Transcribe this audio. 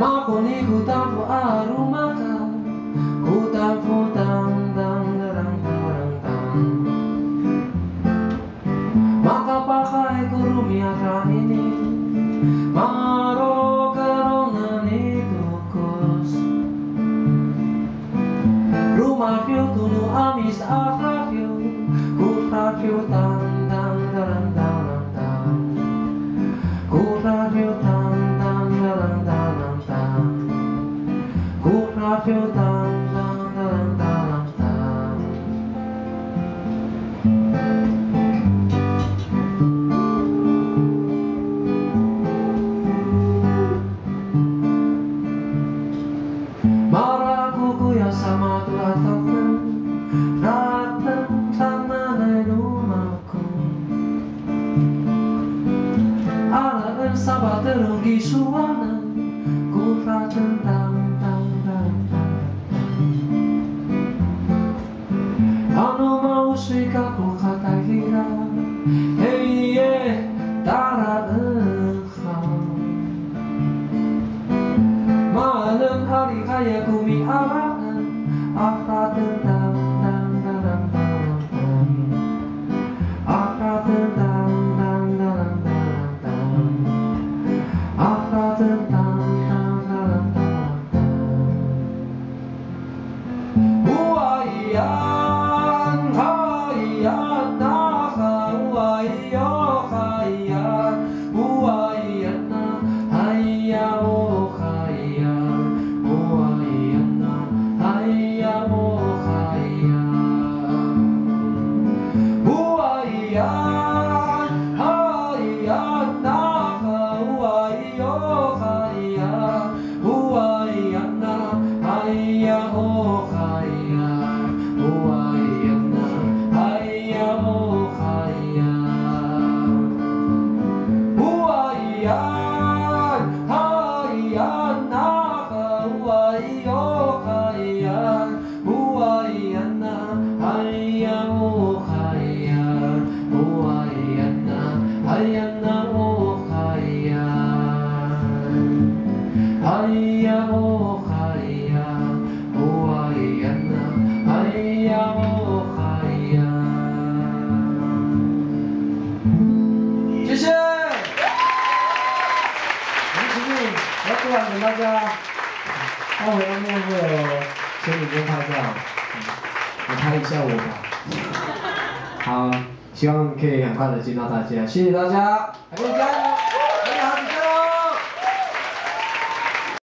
Mako ni kutampo arumaka, kutampo tang tang darang darang tang. Makapakai kurumiakan ini, maro karongan itu kus. Rumah yo tunu amis akrakyo, kutrakyo tang tang darang darang tang. Kutrakyo tang tang darang darang tang. Kutrakyo tang tang darang darang tang. Maraku kuya sama tuatakku, datang sama dari rumahku. Ala sabat terunggi suara, ku tentang tang tang tang. Anu mau suikaku kata kira, hey yeah, tara engkau. Malam hari kaya kumi araan, apa tentang tang tang tang tang. Apa tentang tang tang tang tang. Apa tentang tang tang tang tang. Huayan, hayan, naha, huayo, hayan, huayan, haya, oh hayan, huayan, haya, oh hayan. Huayan, hayan, naha, huayo, hayan, huayan, haya, oh hayan, huayan, haya, oh hayan. Huayan, hayan, naha, huayo, hayan, huayan, haya, oh hayan, huayan, hayan, oh hayan. Haya, oh hayan, huayan, haya, oh hayan. 谢谢。我们请你要突然跟大家待会要面会哦，请你跟拍照，你拍一下我吧。好，希望可以很快的见到大家，谢谢大家，还可以加油。